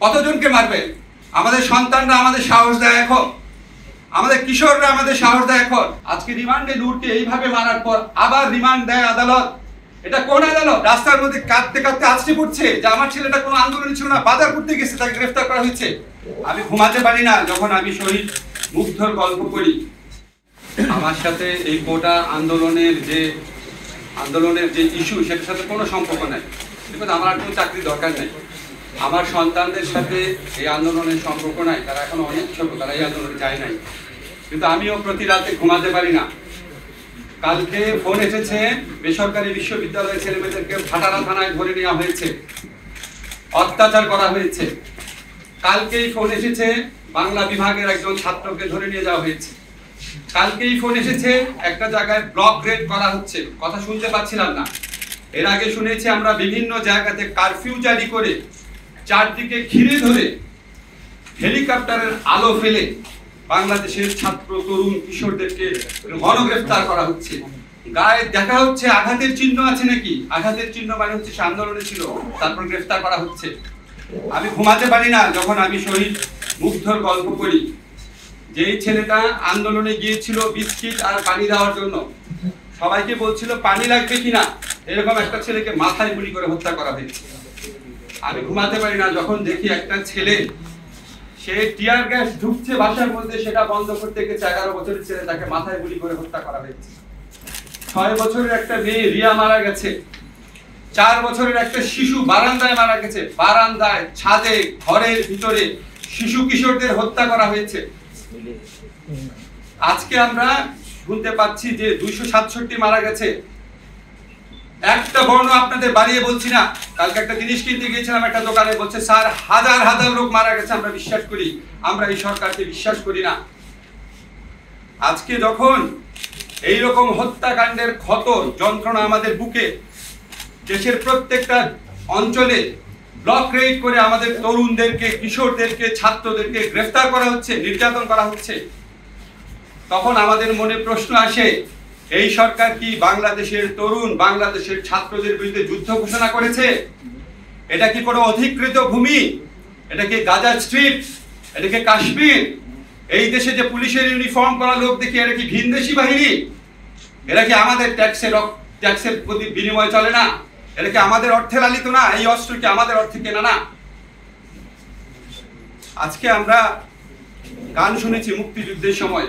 কতজনকে মারবে? আমাদের সন্তানরা আমাদের সাহস দেয় এখন, আমাদের কিশোররা আমাদের সাহস দেয় এখন। আজকে রিমান্ডে নূরকে এইভাবে মারার পর আবার রিমান্ড দেয় আদালত। এটা কোন আদালত? রাস্তার মধ্যে কাঁদতে কাঁদতে আছড়ে পড়ছে যে আমার ছেলেটা কোনো আন্দোলন ছিল না, বাজার করতে গেছে, তাকে গ্রেফতার করা হয়েছে। আমি ঘুমাতে পারি না যখন আমি শহীদ মুগ্ধর গল্প করি। আমার সাথে এই কোটা আন্দোলনের যে ইস্যু, সেটার সাথে কোনো সম্পর্ক নাই। দেখুন, আমার কোনো চাকরির দরকার নেই, আমার সন্তানদের সাথে এই আন্দোলনের সম্পর্ক নাই, তারা এখন অনেক ছোট, তারা এই আন্দোলনে যায় নাই। কিন্তু আমিও প্রতি রাতে ঘুমাতে পারি না। কালকে ফোন এসেছে, বেসরকারি বিশ্ববিদ্যালয়ের ছেলেমেয়েদেরকে ভাটারা থানায় ধরে নেওয়া হয়েছে, অত্যাচার করা হয়েছে। কালকেই ফোন এসেছে, বাংলা বিভাগের একজন ছাত্রকে ধরে নিয়ে যাওয়া হয়েছে। কালকেই ফোন এসেছে, একটা জায়গায় ব্লক রেড করা হচ্ছে, কথা শুনতে পাচ্ছিলাম না। এর আগে শুনেছি আমরা বিভিন্ন জায়গাতে কারফিউ জারি করে চারদিকে ঘিরে ধরে হেলিকপ্টারের আলো ফেলে বাংলাদেশের ছাত্র তরুণ কিশোরদেরকে গণগ্রেফতার করা হচ্ছে। গায়ে দেখা হচ্ছে আঘাতের চিহ্ন আছে নাকি, আঘাতের চিহ্ন মানে হচ্ছে সে আন্দোলনে ছিল, তারপর গ্রেফতার করা হচ্ছে। আমি ঘুমাতে পারি না যখন আমি শহীদ মুগ্ধর গল্প করি। যেই ছেলেটা আন্দোলনে গিয়েছিল বিস্কিট আর পানি দেওয়ার জন্য, সবাইকে বলছিল পানি লাগবে কিনা, এরকম একটা ছেলেকে মাথায় গুলি করে হত্যা করা হয়েছে। আমি ঘুমাতে পারি না যখন দেখি একটা ছেলে, সে টিয়ার গ্যাস ঢুকছে বাসার মধ্যে, সেটা বন্ধ করতে গেছে, 11 বছরের ছেলে, তাকে মাথায় গুলি করে হত্যা করা হয়েছে। 6 বছরের একটা মেয়ে রিয়া মারা গেছে। 4 বছরের একটা শিশু বারান্দায় মারা গেছে, বারান্দায়, ছাদে, ঘরের ভিতরে শিশু কিশোরদের হত্যা করা হয়েছে। আজকে আমরা শুনতে পাচ্ছি যে 267 মারা গেছে। একটা বর্ণ আপনাদের বাড়িয়ে বলছি না। কালকে একটা জিনিস কিনতে গিয়েছিলাম একটা দোকানে, বলছে স্যার হাজার হাজার লোক মারা গেছে, আমরা বিশ্বাস করি, আমরা এই সরকারকে বিশ্বাস করি না। আজকে যখন এইরকম হত্যাকাণ্ডের ক্ষত যন্ত্রণা আমাদের বুকে, দেশের প্রত্যেকটা অঞ্চলে ব্লক রেড করে আমাদের তরুণদেরকে, কিশোরদেরকে, ছাত্রদেরকে গ্রেফতার করা হচ্ছে, নির্যাতন করা হচ্ছে, তখন আমাদের মনে প্রশ্ন আসে, এই সরকার কি বাংলাদেশের তরুণ, বাংলাদেশের ছাত্রদের বিরুদ্ধে যুদ্ধ ঘোষণা করেছে? এটা কি কোনো অধিকৃত ভূমি? এটা কি গাজা স্ট্রিপ? এটা কি কাশ্মীর? এই দেশে যে পুলিশের ইউনিফর্ম করা লোক দেখি, এরা কি ভিনদেশী বাহিনী? এরা কি আমাদের ট্যাক্সের প্রতি বিনিময় চলে না? এটা কি আমাদের অর্থে লালিত না? এই অস্ত্র কি আমাদের অর্থে কেনা না? আজকে আমরা গান শুনেছি মুক্তিযুদ্ধের সময়,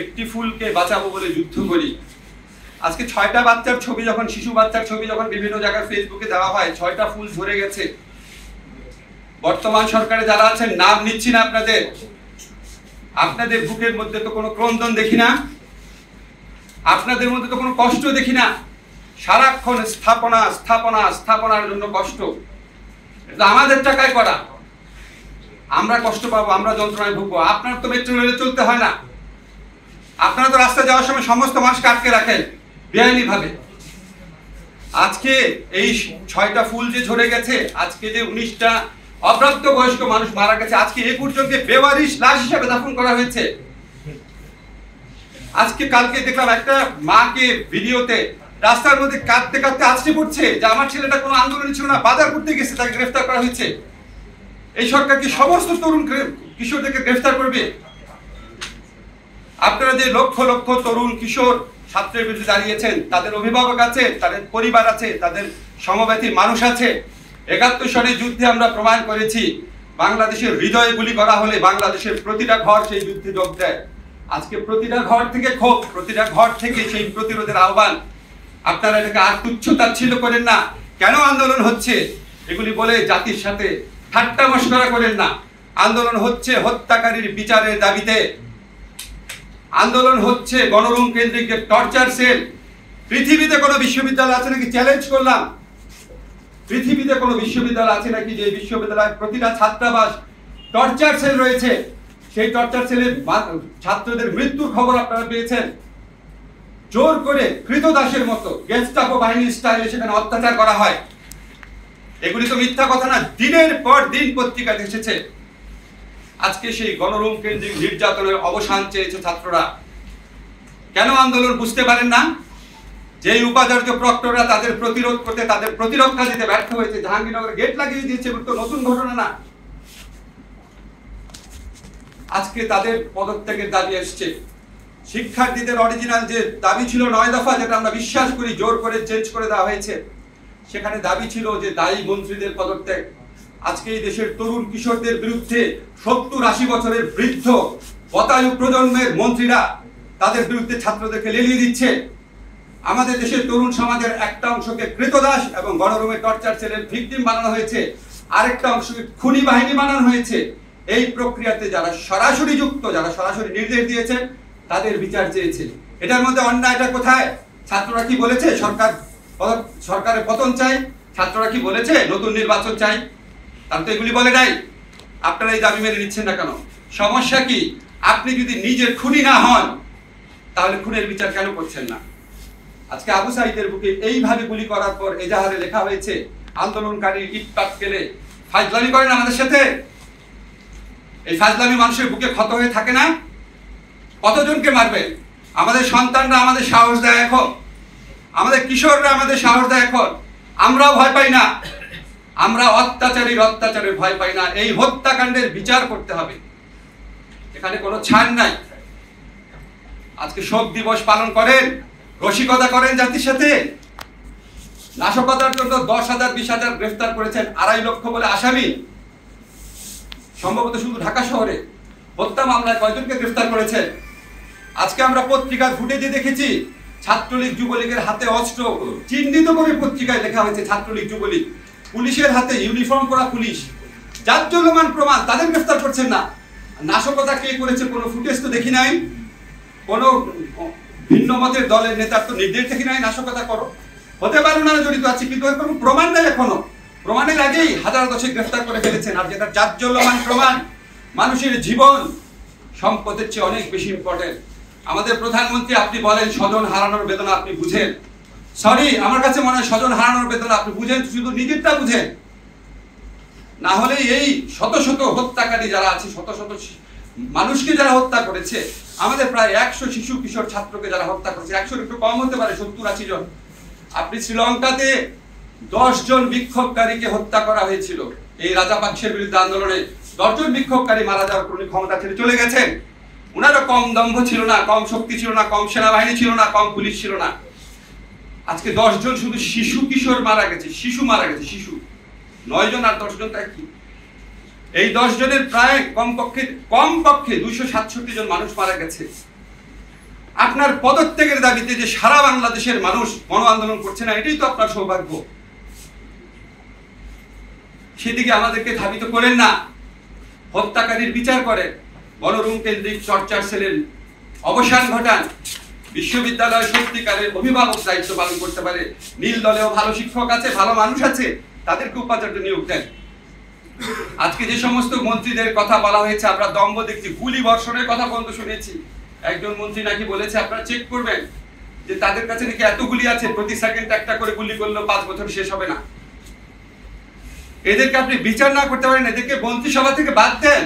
একটি ফুলকে বাঁচাবো বলে যুদ্ধ করি। আজকে 6টা বাচ্চার ছবি যখন, শিশু বাচ্চার ছবি যখন বিভিন্ন জায়গায় ফেসবুকে দেওয়া হয়, 6টা ফুল ঝরে গেছে। বর্তমান সরকারে যারা আছেন, নাম নিচ্ছি না আপনাদের বুকের মধ্যে তো কোনো ক্রন্দন দেখি না, আপনাদের মধ্যে তো কোনো কষ্ট দেখি না। সারাক্ষণ স্থাপনা স্থাপনা স্থাপনার জন্য কষ্ট, এটা আমাদের টাকায় করা। আমরা কষ্ট পাবো, আমরা যন্ত্রণায় ভুগবো। আপনার তো মেট্রো রেলে চলতে হয় না, আপনারা তো রাস্তায় যাওয়ার সময় সমস্ত মানুষকে আটকে রাখেন বেআইনি ভাবে। আজকে এই 6টা ফুল যে ঝরে গেছে, আজকে যে 19টা অপ্রাপ্ত বয়স্ক মানুষ মারা গেছে, আজকে এই পর্যন্ত বেওয়ারিশ লাশ হিসাবে দাফন করা হয়েছে। আজকে কালকে দেখলাম একটা মাকে ভিডিওতে রাস্তার মধ্যে কাঁদতে কাঁদতে আছড়ে পড়ছে যে আমার ছেলেটা কোনো আন্দোলন ছিল না, বাজার করতে গেছে, তাকে গ্রেফতার করা হয়েছে। এই সরকার কি সমস্ত তরুণ কিশোরদেরকে গ্রেফতার করবে? আপনারা যে লক্ষ লক্ষ তরুণ কিশোর ছাত্রের বিরুদ্ধে দাঁড়িয়েছেন, তাদের অভিভাবক আছে, তাদের পরিবার আছে, তাদের সমব্যথী মানুষ আছে। 71 সনের যুদ্ধে আমরা প্রমাণ করেছি, বাংলাদেশের হৃদয়ে গুলি করা হলে বাংলাদেশের প্রতিটা ঘর সেই যুদ্ধে যোগ দেয়। আজকে প্রতিটা ঘর থেকে ক্ষোভ, প্রতিটা ঘর থেকে সেই প্রতিরোধের আহ্বান। আপনারা এটাকে আর তুচ্ছ-তাচ্ছিল্য করেন না। কেন আন্দোলন হচ্ছে এগুলি বলে জাতির সাথে ঠাট্টা মশকরা করেন না। আন্দোলন হচ্ছে হত্যাকারীর বিচারের দাবিতে, আন্দোলন হচ্ছে গণরুম কেন্দ্রিক যে টর্চার সেল। পৃথিবীতে কোনো বিশ্ববিদ্যালয় আছে নাকি, চ্যালেঞ্জ করলাম, পৃথিবীতে কোনো বিশ্ববিদ্যালয় আছে নাকি যে বিশ্ববিদ্যালয়ের প্রতিটা ছাত্রাবাস টর্চার সেল রয়েছে? সেই টর্চার সেলের ছাত্রদের মৃত্যুর খবর আপনারা পেয়েছেন। জোর করে কৃতদাসের মতো গেস্টাপো বাহিনীর স্টাইলে সেখানে অত্যাচার করা হয়। এগুলি তো মিথ্যা কথা না, দিনের পর দিন পত্রিকাতে এসেছে। আজকে সেই গণরুম কেন্দ্রিক নির্যাতনের অবসান চেয়েছে ছাত্ররা। কেন আন্দোলন বুঝতে পারেন না? যেই উপাচার্য প্রক্টররা তাদের প্রতিরোধ করতে, তাদের প্রতিরক্ষা দিতে ব্যর্থ হয়েছে, জাহাঙ্গীরনগরে গেট লাগিয়ে দিয়েছে, এগুলো তো নতুন ঘটনা না। আজকে তাদের পদত্যাগের দাবি আসছে। শিক্ষার্থীদের অরিজিনাল যে দাবি ছিল 9 দফা, যেটা আমরা বিশ্বাস করি জোর করে চেঞ্জ করে দেওয়া হয়েছে, সেখানে দাবি ছিল যে দায়ী মন্ত্রীদের পদত্যাগ। আজকে এই দেশের তরুণ কিশোরদের বিরুদ্ধে 70-80 বছরের বৃদ্ধ বতায়ু প্রজন্মের মন্ত্রীরা তাদের বিরুদ্ধে ছাত্রদেরকে লেলিয়ে দিচ্ছে। আমাদের দেশের তরুণ সমাজের একটা অংশকে কৃতদাস এবং গণরুমে টর্চার সেলের ভিকটিম বানানো হয়েছে, আরেকটা অংশকে খুনি বাহিনী বানানো হয়েছে। এই প্রক্রিয়াতে যারা সরাসরি যুক্ত, যারা সরাসরি নির্দেশ দিয়েছে, তাদের বিচার চেয়েছে। এটার মধ্যে অন্যায়টা কোথায়? ছাত্ররা কি বলেছে সরকারের পতন চাই? ছাত্ররা কি বলেছে নতুন নির্বাচন চাই? তার তো এগুলি বলে নাই। আপনারা এই দাবি মেনে নিচ্ছেন না কেন? সমস্যা কি? আপনি যদি নিজের খুনি না হন, তাহলে খুনের বিচার কেন করছেন না? আজকে আবু সাঈদের বুকে এইভাবে গুলি করার পর এজাহারে লেখা হয়েছে আন্দোলনকারী ইট পাটকেলে ফাজলামি করেন আমাদের সাথে। এই ফাজলামি মানুষের বুকে ক্ষত হয়ে থাকে না? কতজনকে মারবে? আমাদের সন্তানরা আমাদের সাহস দেয় এখন, আমাদের কিশোররা আমাদের সাহস দেয় এখন। আমরাও ভয় পাই না, আমরা অত্যাচারের ভয় পাই না। এই হত্যাকাণ্ডের বিচার করতে হবে, এখানে কোনো ছাড় নাই। আজকে শোক দিবস পালন করেন, রসিকতা করেন জাতির সাথে। নাশকতার জন্য 10,000 20,000 গ্রেফতার করেছেন, 2.5 লক্ষ বলে আসামি, সম্ভবত শুধু ঢাকা শহরে। হত্যা মামলায় কয়জনকে গ্রেফতার করেছেন? আজকে আমরা পত্রিকার ফুটেজে দেখেছি ছাত্রলীগ যুবলীগের হাতে অস্ত্র চিহ্নিত করে পত্রিকায় লেখা হয়েছে ছাত্রলীগ যুবলীগ, পুলিশের হাতে ইউনিফর্ম পরা পুলিশ, জাজ্জল্যমান প্রমাণ, তাদের গ্রেফতার করছেন না। নাশকতা কে করেছে কোনো ফুটেজ তো দেখি নাই, কোনো ভিন্ন মতের দলের নেতার তো নির্দেশ দেখি নাই নাশকতা করো। হতে পারে না জড়িত আছে, কিন্তু কোনো প্রমাণ নেই এখনো। প্রমাণের আগেই 1000 গ্রেফতার করে ফেলেছেন। আর যেটা জাজ্জল্যমান প্রমাণ, মানুষের জীবন সম্পদের চেয়ে অনেক বেশি ইম্পর্টেন্ট। আমাদের প্রধানমন্ত্রী, আপনি বলেন স্বজন হারানোর বেদনা আপনি বুঝেন। সরি, আমার কাছে মনে হয় স্বজন হারানোর বেদনা আপনি বুঝেন, শুধু নিজেরটা বুঝেন। না হলে এই শত শত হত্যাকারী যারা আছে, শত শত মানুষকে যারা হত্যা করেছে, আমাদের প্রায় 100 শিশু কিশোর ছাত্রকে যারা হত্যা করেছে, 100 একটু কম হতে পারে, 70-80 জন। আপনি শ্রীলঙ্কাতে 10 জন বিক্ষোভকারীকে হত্যা করা হয়েছিল এই রাজাপাকসের বিরুদ্ধে আন্দোলনে। 10 জন বিক্ষোভকারী মারা যাওয়ার পর ক্ষমতা ছেড়ে চলে গেছেন। ওনারও কম দম্ভ ছিল না, কম শক্তি ছিল না, কম সেনাবাহিনী ছিল না, কম পুলিশ ছিল না। আজকে 10 জন শুধু শিশু কিশোর মারা গেছে, শিশু মারা গেছে, শিশু 9 জন আর 10 জন তাই কি? এই 10 জনের প্রায় কমপক্ষে 267 জন মানুষ মারা গেছে। আপনার পদত্যাগের দাবিতে যে সারা বাংলাদেশের মানুষ গণ আন্দোলন করছে না, এটাই তো আপনার সৌভাগ্য। সেদিকে আমাদেরকে ধাবিত করেন না, হত্যাকারীর বিচার করেন, গণরুম কেন্দ্রিক টর্চার সেলের অবসান ঘটান। বিশ্ববিদ্যালয় সত্যিকারের অভিভাবক দায়িত্ব পালন করতে পারে। নীল দলেও ভালো শিক্ষক আছে, ভালো মানুষ আছে, তাদেরকে উপাচার্য নিয়োগ দেন। আজকে যে সমস্ত মন্ত্রীদের কথা বলা হয়েছে, আমরা দম্ভ দেখছি, গুলি বর্ষণের কথা পর্যন্ত শুনেছি। একজন মন্ত্রী নাকি বলেছে, আপনারা চেক করবেন যে তাদের কাছে নাকি এত গুলি আছে, প্রতি সেকেন্ড একটা করে গুলি করলেও 5 বছর শেষ হবে না। এদেরকে আপনি বিচার না করতে পারেন, এদেরকে মন্ত্রিসভা থেকে বাদ দেন।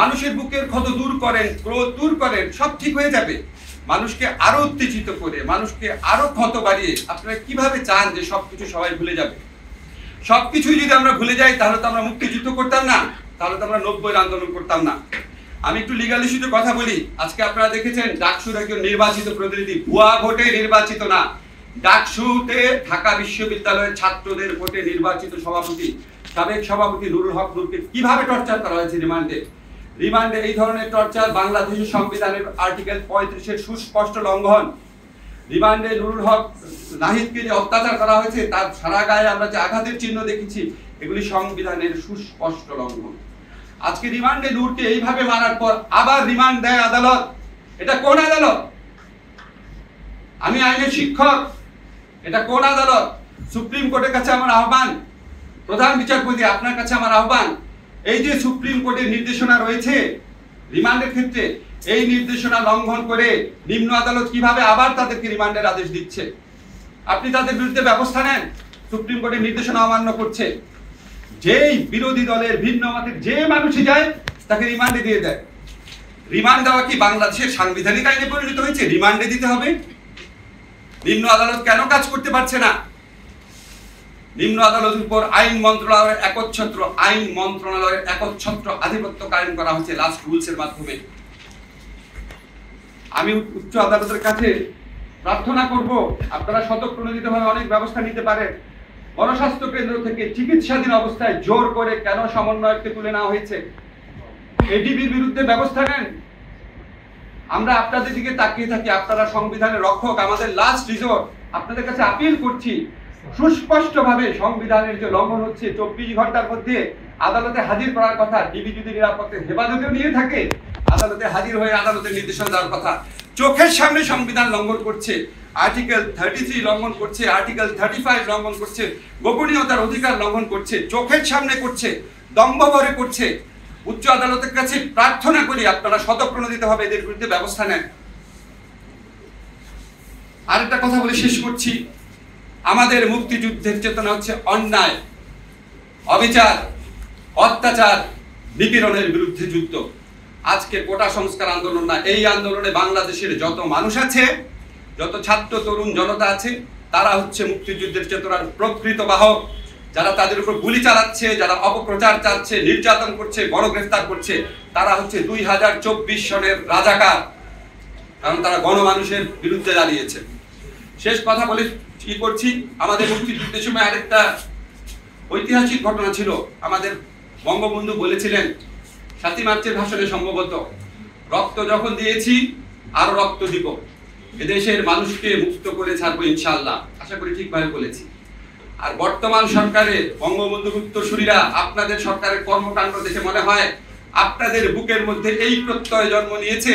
মানুষের বুকের ক্ষত দূর করেন, ক্রোধ দূর করেন, সব ঠিক হয়ে যাবে। মানুষকে আরো উত্তেজিত করে, মানুষকে আরো ক্ষত বাড়িয়ে আপনারা কিভাবে চান যে সবকিছু সবাই ভুলে যাবে? সবকিছুই যদি আমরা ভুলে যাই, তাহলে তো আমরা মুক্তিযুদ্ধ করতাম না, তাহলে তো আমরা 90-এর আন্দোলন করতাম না। আমি একটু লিগাল ইস্যুতে কথা বলি। আজকে আপনারা দেখেছেন ডাকসুর একজন নির্বাচিত প্রতিনিধি ভুয়া ভোটে নির্বাচিত না, ডাকসুতে ঢাকা বিশ্ববিদ্যালয়ের ছাত্রদের ভোটে নির্বাচিত সভাপতি, সাবেক সভাপতি নুরুল হক নূরকে কিভাবে টর্চার করা হয়েছে রিমান্ডে। এই ধরনের টর্চার বাংলাদেশের সংবিধানের আর্টিকেল 35-এর সুস্পষ্ট লঙ্ঘন। রিমান্ডে নুরুল হক নাহিদকে যে অত্যাচার করা হয়েছে, তার সারা গায়ে আমরা যে আঘাতের চিহ্ন দেখেছি, এগুলি সংবিধানের সুস্পষ্ট লঙ্ঘন। আজকে রিমান্ডে নূরকে এইভাবে মারার পর আবার রিমান্ড দেয় আদালত। এটা কোন আদালত? আমি আইনের শিক্ষক, এটা কোন আদালত? সুপ্রিম কোর্টের কাছে আমার আহ্বান, প্রধান বিচারপতি আপনার কাছে আমার আহ্বান, এই যে সুপ্রিম কোর্টের নির্দেশনা রয়েছে রিমান্ডের ক্ষেত্রে, এই নির্দেশনা লঙ্ঘন করে নিম্ন আদালত কিভাবে আবার তাদেরকে রিমান্ডের আদেশ দিচ্ছে? আপনি তাদের বিরুদ্ধে ব্যবস্থা নেন। সুপ্রিম কোর্টের নির্দেশনা অমান্য করছে, যেই বিরোধী দলের ভিন্ন মতের যে মানুষই যায় তাকে রিমান্ডে দিয়ে দেয়। রিমান্ড দেওয়া কি বাংলাদেশের সাংবিধানিক আইনে পরিণত হয়েছে? রিমান্ডে দিতে হবে? নিম্ন আদালত কেন কাজ করতে পারছে না? নিম্ন আদালতের উপর আইন মন্ত্রণালয়ের একচ্ছত্র আধিপত্য কায়েম করা হচ্ছে লাস্ট রুলসের মাধ্যমে। আমি উচ্চ আদালতের কাছে প্রার্থনা করব, আপনারা স্বতঃপ্রণোদিতভাবে অনেক ব্যবস্থা নিতে পারেন। গণস্বাস্থ্য কেন্দ্র থেকে চিকিৎসাধীন অবস্থায় জোর করে কেন সমন্বয়ককে তুলে নেওয়া হয়েছে? এডিবির বিরুদ্ধে ব্যবস্থা নেন। আমরা আপনাদের দিকে তাকিয়ে থাকি, আপনারা সংবিধানের রক্ষক, আমাদের লাস্ট রিসোর্ট। আপনাদের কাছে আপিল করছি, সুস্পষ্টভাবে সংবিধানের যে লঙ্ঘন হচ্ছে, 24 ঘন্টার মধ্যে আদালতে হাজির করার কথা। ডিবি যদি নিরাপত্তার হেফাজতেও নিয়ে থাকে, আদালতে হাজির হয়ে আদালতের নির্দেশনা দেওয়ার কথা। চোখের সামনে সংবিধান লঙ্ঘন করছে, আর্টিকেল 33 লঙ্ঘন করছে, আর্টিকেল 35 লঙ্ঘন করছে, গোপনীয়তার অধিকার লঙ্ঘন করছে, চোখের সামনে করছে, দম্ভ ভরে করছে। উচ্চ আদালতের কাছে প্রার্থনা করি, আপনারা স্বতঃপ্রণোদিতভাবে এদের বিরুদ্ধে ব্যবস্থা নেন। আরেকটা কথা বলে শেষ করছি, আমাদের মুক্তিযুদ্ধের চেতনা হচ্ছে অন্যায়, অবিচার, অত্যাচার, নিপীড়নের বিরুদ্ধে যুদ্ধ। আজকে কোটা সংস্কার আন্দোলন না, এই আন্দোলনে বাংলাদেশের যত মানুষ আছে, যত ছাত্র তরুণ জনতা আছে, তারা হচ্ছে মুক্তিযুদ্ধের চেতনার প্রকৃত বাহক। যারা তাদের উপর গুলি চালাচ্ছে, যারা অপপ্রচার চাচ্ছে, নির্যাতন করছে, গণগ্রেফতার করছে, তারা হচ্ছে 2024 সনের রাজাকার, কারণ তারা গণমানুষের বিরুদ্ধে দাঁড়িয়েছে। শেষ কথা বলে কি করছি, আমাদের মুক্তিযুদ্ধের সময় আরেকটা ঐতিহাসিক ঘটনা ছিল। আমাদের বঙ্গবন্ধু বলেছিলেন 7 মার্চের ভাষণে সম্ভবত, রক্ত যখন দিয়েছি আরো রক্ত দিব, এদেশের মানুষকে মুক্ত করে ছাড়বো ইনশাআল্লাহ। আশা করি ঠিকভাবে বলেছি। আর বর্তমান সরকারে বঙ্গবন্ধুর উত্তরসূরিরা, আপনাদের সরকারের কর্মকাণ্ড দেখে মনে হয় আপনাদের বুকের মধ্যে এই প্রত্যয় জন্ম নিয়েছে,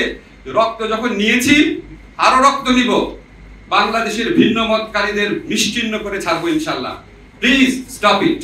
রক্ত যখন নিয়েছি আরো রক্ত নিব, বাংলাদেশের ভিন্ন মতকারীদের নিশ্চিহ্ন করে ছাড়বো ইনশাআল্লাহ। Please stop it.